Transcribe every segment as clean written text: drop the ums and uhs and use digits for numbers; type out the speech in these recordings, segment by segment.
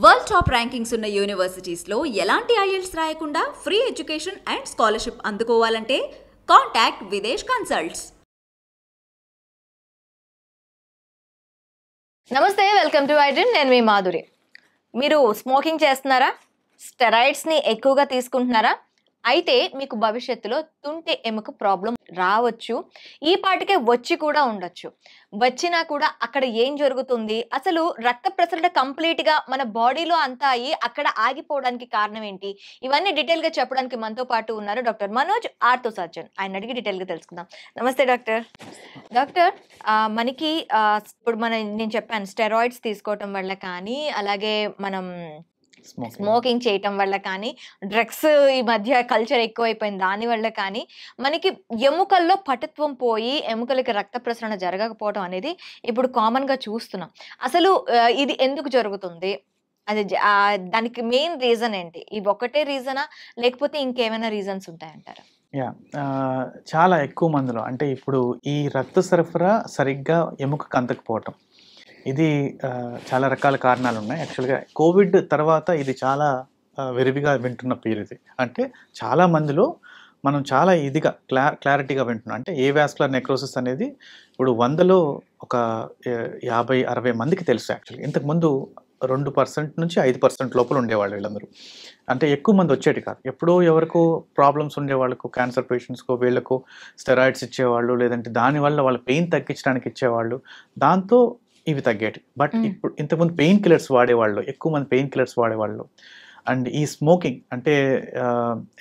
World top rankings ఉన్న యూనివర్సిటీస్లో ఎలాంటి IELTS రాయకుండా ఫ్రీ ఎడ్యుకేషన్ అండ్ స్కాలర్షిప్ అందుకోవాలంటే కాంటాక్ట్ విదేశ్ కన్సల్ట్స్. నమస్తే, వెల్కమ్ టు ఐడ్రీమ్. నేను మీ మాధురి. మీరు స్మోకింగ్ చేస్తున్నారా? స్టెరాయిడ్స్ని ఎక్కువగా తీసుకుంటున్నారా? అయితే మీకు భవిష్యత్తులో తుంటె ఎముక ప్రాబ్లం రావచ్చు. ఈ పాటికే వచ్చి కూడా ఉండొచ్చు. వచ్చినా కూడా అక్కడ ఏం జరుగుతుంది, అసలు రక్త ప్రసరణ కంప్లీట్గా మన బాడీలో అంతా అయ్యి అక్కడ ఆగిపోవడానికి కారణం ఏంటి, ఇవన్నీ డీటెయిల్గా చెప్పడానికి మనతో పాటు ఉన్నారు డాక్టర్ మనోజ్, ఆర్థో సర్జన్. ఆయన అడిగి డీటెయిల్గా తెలుసుకుందాం. నమస్తే డాక్టర్. డాక్టర్, మనకి ఇప్పుడు నేను చెప్పాను స్టెరాయిడ్స్ తీసుకోవటం వల్ల కానీ, అలాగే మనం స్మోకింగ్ చేయటం వల్ల కానీ, డ్రగ్స్ ఈ మధ్య కల్చర్ ఎక్కువైపోయింది దాని వల్ల కానీ మనకి ఎముకల్లో పటుత్వం పోయి ఎముకలకి రక్త ప్రసరణ జరగకపోవడం అనేది ఇప్పుడు కామన్గా చూస్తున్నాం. అసలు ఇది ఎందుకు జరుగుతుంది? అది దానికి మెయిన్ రీజన్ ఏంటి? ఇది ఒకటే రీజనా లేకపోతే ఇంకేమైనా రీజన్స్ ఉంటాయంటారా? చాలా ఎక్కువ మందిలో అంటే ఇప్పుడు ఈ రక్త సరఫరా సరిగ్గా ఎముకకు అందకపోవటం, ఇది చాలా రకాల కారణాలు ఉన్నాయి. యాక్చువల్గా కోవిడ్ తర్వాత ఇది చాలా విరివిగా వింటున్న పేరు ఇది. అంటే చాలా మందిలో మనం చాలా ఇదిగా క్లారిటీగా వింటున్నాం. అంటే ఏ వాస్కులర్ నెక్రోసిస్ అనేది ఇప్పుడు 100లో ఒక 50-60 మందికి తెలుసు. యాక్చువల్గా ఇంతకుముందు 2% నుంచి 5% లోపల ఉండేవాళ్ళు వీళ్ళందరూ. అంటే ఎక్కువ మంది వచ్చేటి కాదు. ఎప్పుడో ఎవరికో ప్రాబ్లమ్స్ ఉండేవాళ్ళకు, క్యాన్సర్ పేషెంట్స్కో వీళ్ళకు స్టెరాయిడ్స్ ఇచ్చేవాళ్ళు, లేదంటే దానివల్ల వాళ్ళ పెయిన్ తగ్గించడానికి ఇచ్చేవాళ్ళు, దాంతో ఇవి తగ్గేటి. బట్ ఇప్పుడు ఇంతకుముందు పెయిన్ కిల్లర్స్ వాడేవాళ్ళు, ఎక్కువ మంది పెయిన్ కిల్లర్స్ వాడేవాళ్ళు. అండ్ ఈ స్మోకింగ్ అంటే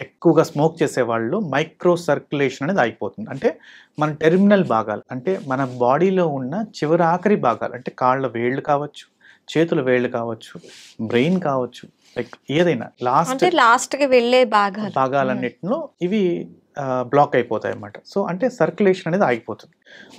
ఎక్కువగా స్మోక్ చేసేవాళ్ళు మైక్రో సర్క్యులేషన్ అనేది ఆగిపోతుంది. అంటే మన టెర్మినల్ భాగాలు, అంటే మన బాడీలో ఉన్న చివరి ఆఖరి భాగాలు, అంటే కాళ్ళ వేళ్ళు కావచ్చు, చేతుల వేళ్ళు కావచ్చు, బ్రెయిన్ కావచ్చు, లైక్ ఏదైనా లాస్ట్కి వెళ్ళే భాగాలన్నిటిలో ఇవి బ్లాక్ అయిపోతాయి అన్నమాట. సో అంటే సర్క్యులేషన్ అనేది ఆగిపోతుంది.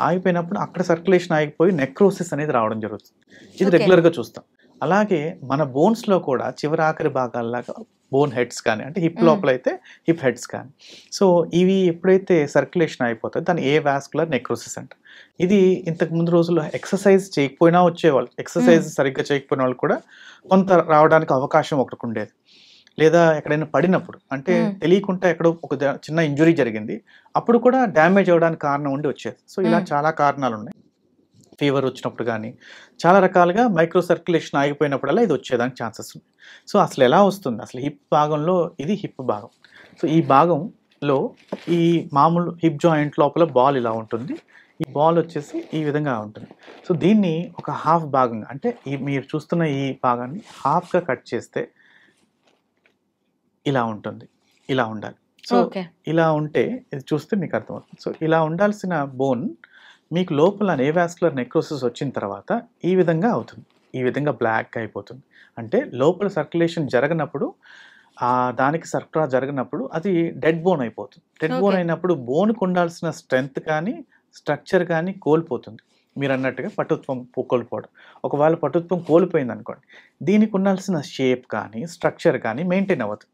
ఆగిపోయినప్పుడు అక్కడ సర్క్యులేషన్ ఆగిపోయి నెక్రోసిస్ అనేది రావడం జరుగుతుంది. ఇది రెగ్యులర్గా చూస్తాం. అలాగే మన బోన్స్లో కూడా చివరి ఆఖరి భాగాల్లాగా బోన్ హెడ్స్ కానీ, అంటే హిప్ లోపల అయితే హిప్ హెడ్స్ కానీ, సో ఇవి ఎప్పుడైతే సర్క్యులేషన్ అయిపోతాయో దాన్ని ఏ వాస్కులర్ నెక్రోసిస్ అంటారు. ఇది ఇంతకు ముందు రోజుల్లో ఎక్సర్సైజ్ చేయకపోయినా వచ్చేవాళ్ళు, ఎక్సర్సైజ్ సరిగ్గా చేయకపోయిన వాళ్ళు కూడా కొంత రావడానికి అవకాశం ఒకటి ఉండేది. లేదా ఎక్కడైనా పడినప్పుడు, అంటే తెలియకుండా ఎక్కడో ఒక చిన్న ఇంజురీ జరిగింది, అప్పుడు కూడా డ్యామేజ్ అవ్వడానికి కారణం ఉండి వచ్చేది. సో ఇలా చాలా కారణాలు ఉన్నాయి. ఫీవర్ వచ్చినప్పుడు కానీ చాలా రకాలుగా మైక్రో సర్క్యులేషన్ ఆగిపోయినప్పుడల్లా ఇది వచ్చేదానికి ఛాన్సెస్ ఉన్నాయి. సో అసలు ఎలా వస్తుంది? అసలు హిప్ భాగంలో, ఇది హిప్ భాగం. సో ఈ భాగంలో ఈ మామూలు హిప్ జాయింట్ లోపల బాల్ ఇలా ఉంటుంది. ఈ బాల్ వచ్చేసి ఈ విధంగా ఉంటుంది. సో దీన్ని ఒక హాఫ్ భాగంగా, అంటే మీరు చూస్తున్న ఈ భాగాన్ని హాఫ్గా కట్ చేస్తే ఇలా ఉంటుంది, ఇలా ఉండాలి. సో ఇలా ఉంటే ఇది చూస్తే మీకు అర్థమవుతుంది. సో ఇలా ఉండాల్సిన బోన్ మీకు లోపల నేవాస్కులర్ నెక్రోసిస్ వచ్చిన తర్వాత ఈ విధంగా అవుతుంది, ఈ విధంగా బ్లాక్ అయిపోతుంది. అంటే లోపల సర్క్యులేషన్ జరగనప్పుడు, దానికి సరఫరా జరగనప్పుడు అది డెడ్ బోన్ అయిపోతుంది. డెడ్ బోన్ అయినప్పుడు బోన్కు ఉండాల్సిన స్ట్రెంగ్త్ కానీ స్ట్రక్చర్ కానీ కోల్పోతుంది. మీరు అన్నట్టుగా పటుత్వం కోల్పోవడం. ఒకవేళ పటుత్వం కోల్పోయింది అనుకోండి, దీనికి ఉండాల్సిన షేప్ కానీ స్ట్రక్చర్ కానీ మెయింటైన్ అవ్వదు,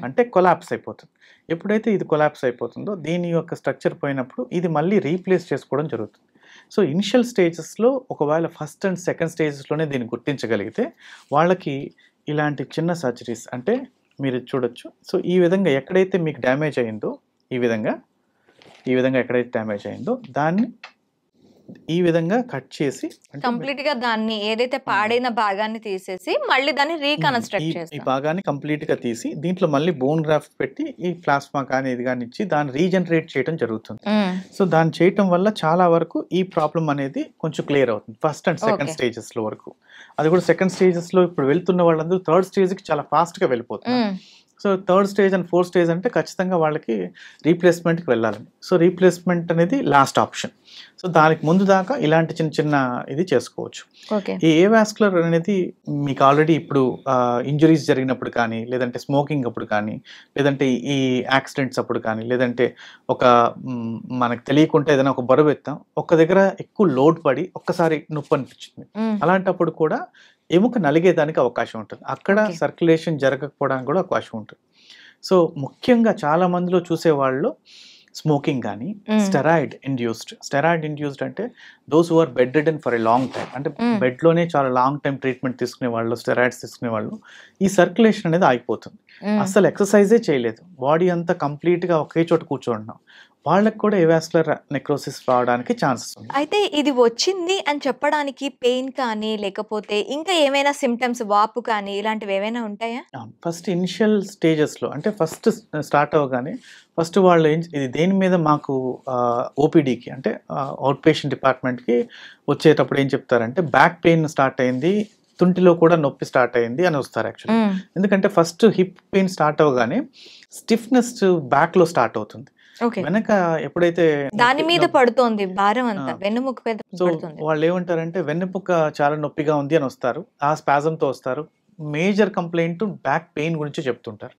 అంటే కొలాప్స్ అయిపోతుంది. ఎప్పుడైతే ఇది కొలాప్స్ అయిపోతుందో దీని యొక్క స్ట్రక్చర్ పోయినప్పుడు ఇది మళ్ళీ రీప్లేస్ చేసుకోవడం జరుగుతుంది. సో ఇనిషియల్ స్టేజెస్లో ఒకవేళ ఫస్ట్ అండ్ సెకండ్ స్టేజెస్లోనే దీన్ని గుర్తించగలిగితే వాళ్ళకి ఇలాంటి చిన్న సర్జరీస్, అంటే మీరు చూడొచ్చు. సో ఈ విధంగా ఎక్కడైతే మీకు డ్యామేజ్ అయిందో, ఈ విధంగా ఎక్కడైతే డ్యామేజ్ అయిందో దాన్ని ఈ విధంగా కట్ చేసి కంప్లీట్ గా దాన్ని ఏదైతే పాడైన భాగాన్ని తీసేసి మళ్ళీ దాన్ని రీకన్స్ట్రక్ట్ చేస్తాం. ఈ భాగాన్ని కంప్లీట్ గా తీసి దీంట్లో మళ్ళీ బోన్ గ్రాఫ్ట్ పెట్టి ఈ ప్లాస్మా కానీ ఇది కానీ ఇచ్చి దాన్ని రీజనరేట్ చేయడం జరుగుతుంది. సో దాన్ని చేయటం వల్ల చాలా వరకు ఈ ప్రాబ్లం అనేది కొంచెం క్లియర్ అవుతుంది ఫస్ట్ అండ్ సెకండ్ స్టేజెస్ లో వరకు. అది కూడా సెకండ్ స్టేజెస్ లో ఇప్పుడు వెళ్తున్న వాళ్ళందరూ థర్డ్ స్టేజ్ కి చాలా ఫాస్ట్ గా వెళ్ళిపోతుంది. So third stage and fourth stage అంటే ఖచ్చితంగా వాళ్ళకి రీప్లేస్మెంట్కి వెళ్ళాలని. సో రీప్లేస్మెంట్ అనేది లాస్ట్ ఆప్షన్. సో దానికి ముందు దాకా ఇలాంటి చిన్న చిన్న ఇది చేసుకోవచ్చు. ఈ ఏవాస్కులర్ అనేది మీకు ఆల్రెడీ ఇప్పుడు ఇంజురీస్ జరిగినప్పుడు కానీ, లేదంటే స్మోకింగ్ అప్పుడు కానీ, లేదంటే ఈ యాక్సిడెంట్స్ అప్పుడు కానీ, లేదంటే మనకు తెలియకుండా ఏదైనా ఒక బరువు ఎత్తాం, ఒక్క దగ్గర ఎక్కువ లోడ్ పడి ఒక్కసారి నొప్పి అనిపించింది, అలాంటప్పుడు కూడా ఎముక నలిగేదానికి అవకాశం ఉంటుంది. అక్కడ సర్క్యులేషన్ జరగకపోవడానికి కూడా అవకాశం ఉంటుంది. సో ముఖ్యంగా చాలా మందిలో చూసేవాళ్ళు స్మోకింగ్ కానీ, స్టెరాయిడ్ ఇండ్యూస్డ్ అంటే those who are bed ridden for a long time, అంటే బెడ్లోనే చాలా లాంగ్ టైం ట్రీట్మెంట్ తీసుకునే వాళ్ళు, స్టెరాయిడ్స్ తీసుకునే వాళ్ళు, ఈ సర్క్యులేషన్ అనేది ఆగిపోతుంది. అసలు ఎక్సర్సైజే చేయలేదు, బాడీ అంతా కంప్లీట్గా ఒకే చోట కూర్చోంటున్నాం, వాళ్ళకి కూడా ఎవాస్కులర్ నెక్రోసిస్ రావడానికి ఛాన్సెస్ ఉంది. అయితే ఇది వచ్చింది అని చెప్పడానికి పెయిన్ కానీ లేకపోతే ఇంకా ఏమైనా సిమ్టమ్స్, వాపు కానీ ఇలాంటివి ఏమైనా ఉంటాయా? ఫస్ట్ ఇనిషియల్ స్టేజెస్లో అంటే ఫస్ట్ స్టార్ట్ అవ్వగానే ఫస్ట్ వాళ్ళు ఇది దేని మీద మాకు ఓపీడీకి అంటే అవుట్ పేషెంట్ డిపార్ట్మెంట్కి వచ్చేటప్పుడు ఏం చెప్తారంటే బ్యాక్ పెయిన్ స్టార్ట్ అయింది, తుంటిలో కూడా నొప్పి స్టార్ట్ అయింది అని వస్తారు యాక్చువల్లీ. ఎందుకంటే ఫస్ట్ హిప్ పెయిన్ స్టార్ట్ అవ్వగానే స్టిఫ్నెస్ బ్యాక్లో స్టార్ట్ అవుతుంది. వెనక ఎప్పుడైతే దాని మీద పడుతోంది భారం అంతా, వెన్నుముక మీద పడుతుంది. వాళ్ళు ఏమంటారంటే వెన్నుముక చాలా నొప్పిగా ఉంది అని వస్తారు, ఆ స్పాజంతో వస్తారు. మేజర్ కంప్లైంట్ బ్యాక్ పెయిన్ గురించి చెప్తుంటారు.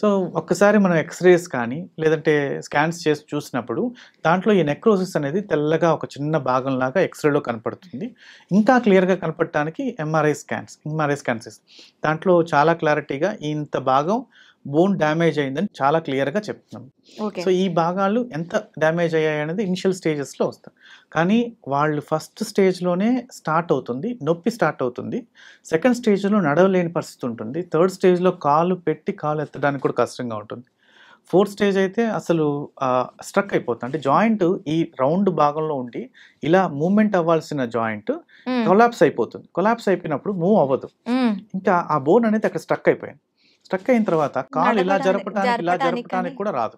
సో ఒక్కసారి మనం ఎక్స్రేస్ కానీ లేదంటే స్కాన్స్ చేసి చూసినప్పుడు దాంట్లో ఈ నెక్రోసిస్ అనేది తెల్లగా ఒక చిన్న భాగం లాగా ఎక్స్రేలో కనపడుతుంది. ఇంకా క్లియర్గా కనపడటానికి ఎంఆర్ఐ స్కాన్స్ దాంట్లో చాలా క్లారిటీగా ఇంత భాగం బోన్ డ్యామేజ్ అయిందని చాలా క్లియర్గా చెప్తున్నాం. సో ఈ భాగాలు ఎంత డ్యామేజ్ అయ్యాయి అనేది ఇనిషియల్ స్టేజెస్లో వస్తాయి. కానీ వాళ్ళు ఫస్ట్ స్టేజ్లోనే స్టార్ట్ అవుతుంది, నొప్పి స్టార్ట్ అవుతుంది. సెకండ్ స్టేజ్లో నడవలేని పరిస్థితి ఉంటుంది. థర్డ్ స్టేజ్లో కాలు పెట్టి కాలు ఎత్తడానికి కూడా కష్టంగా ఉంటుంది. ఫోర్త్ స్టేజ్ అయితే అసలు స్ట్రక్ అయిపోతుంది, అంటే జాయింట్ ఈ రౌండ్ భాగంలో ఉండి ఇలా మూవ్మెంట్ అవ్వాల్సిన జాయింట్ కొలాప్స్ అయిపోతుంది. కొలాప్స్ అయిపోయినప్పుడు మూవ్ అవ్వదు, ఇంకా ఆ బోన్ అనేది అక్కడ స్ట్రక్ అయిపోయింది. స్ట్రక్ అయిన తర్వాత కాలు ఇలా జరపడానికి కూడా రాదు.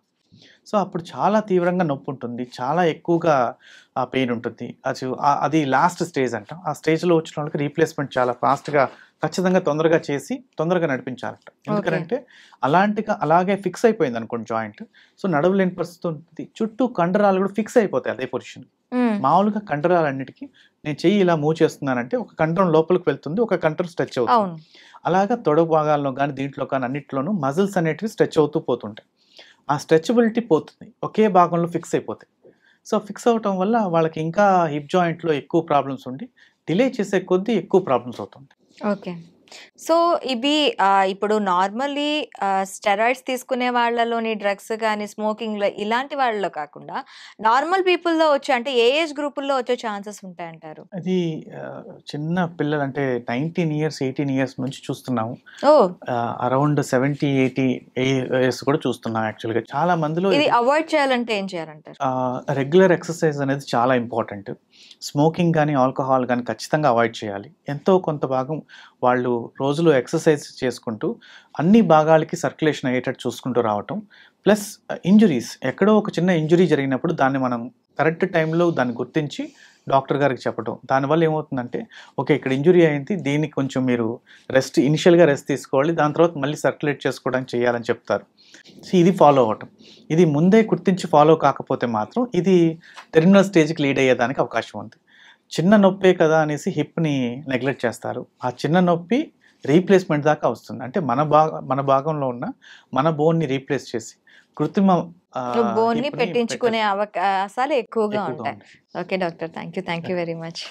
సో అప్పుడు చాలా తీవ్రంగా నొప్పి ఉంటుంది, చాలా ఎక్కువగా ఆ పెయిన్ ఉంటుంది. అది లాస్ట్ స్టేజ్ అంట. ఆ స్టేజ్లో వచ్చిన వాళ్ళకి రీప్లేస్మెంట్ చాలా ఫాస్ట్గా ఖచ్చితంగా తొందరగా చేసి తొందరగా నడిపించాలంట. ఎందుకంటే అలాగే ఫిక్స్ అయిపోయింది అనుకోండి జాయింట్, సో నడవలేని పరిస్థితి ఉంటుంది. చుట్టూ కండరాలు కూడా ఫిక్స్ అయిపోతాయి అదే పొజిషన్. మామూలుగా కండరాలన్నిటికీ నేను చెయ్యి ఇలా మూవ్ చేస్తున్నానంటే ఒక కండరం లోపలికి వెళ్తుంది, ఒక కండరం స్ట్రెచ్ అవుతుంది. అలాగా తొడ భాగాల్లో కానీ దీంట్లో కానీ అన్నింటిలోనూ మజిల్స్ అనేటివి స్ట్రెచ్ అవుతూ పోతుంటాయి. ఆ స్ట్రెచబిలిటీ పోతుంది, ఒకే భాగంలో ఫిక్స్ అయిపోతాయి. సో ఫిక్స్ అవటం వల్ల వాళ్ళకి ఇంకా హిప్ జాయింట్లో ఎక్కువ ప్రాబ్లమ్స్ ఉండి డిలే చేసే కొద్దీ ఎక్కువ ప్రాబ్లమ్స్ అవుతుంది. ఓకే. సో ఇవి ఇప్పుడు నార్మల్లీ స్టెరాయిడ్స్ తీసుకునే వాళ్ళలోని డ్రగ్స్ కానీ స్మోకింగ్లో ఇలాంటి వాళ్ళలో కాకుండా నార్మల్ పీపుల్లో వచ్చే, అంటే ఏ ఏజ్ గ్రూపుల్లో వచ్చే ఛాన్సెస్ ఉంటాయంటారు? అది చిన్న పిల్లలు అంటే 19 years 18 years నుంచి చూస్తున్నాము, అరౌండ్ 70-80 years కూడా చూస్తున్నాం. యాక్చువల్గా చాలా మందిలో ఇది అవాయిడ్ చేయాలంటే ఏం చేయాలంటారు? రెగ్యులర్ ఎక్సర్సైజ్ అనేది చాలా ఇంపార్టెంట్. స్మోకింగ్ కానీ ఆల్కహాల్ కానీ ఖచ్చితంగా అవాయిడ్ చేయాలి. ఎంతో కొంత భాగం వాళ్ళు రోజులో ఎక్సర్సైజ్ చేసుకుంటూ అన్ని భాగాలకి సర్క్యులేషన్ అయ్యేటట్టు చూసుకుంటూ రావటం. ప్లస్ ఇంజురీస్, ఎక్కడో ఒక చిన్న ఇంజురీ జరిగినప్పుడు దాన్ని మనం కరెక్ట్ టైంలో దాన్ని గుర్తించి డాక్టర్ గారికి చెప్పడం. దానివల్ల ఏమవుతుందంటే ఓకే ఇక్కడ ఇంజురీ అయింది, దీనికి కొంచెం మీరు ఇనిషియల్గా రెస్ట్ తీసుకోవాలి, దాని తర్వాత మళ్ళీ సర్క్యులేట్ చేసుకోవడానికి చేయాలని చెప్తారు. సో ఇది ఫాలో అవ్వటం. ఇది ముందే గుర్తించి ఫాలో కాకపోతే మాత్రం ఇది టెర్మినల్ స్టేజ్కి లీడ్ అయ్యేదానికి అవకాశం ఉంది. చిన్న నొప్పే కదా అనేసి హిప్ని నెగ్లెక్ట్ చేస్తారు. ఆ చిన్న నొప్పి రీప్లేస్మెంట్ దాకా వస్తుంది. అంటే మన భాగంలో ఉన్న మన బోన్ని రీప్లేస్ చేసి కృత్రిమ బోన్ని పెట్టించుకునే అవకాశాలు ఎక్కువగా ఉంటాయి. Okay doctor, thank you very much.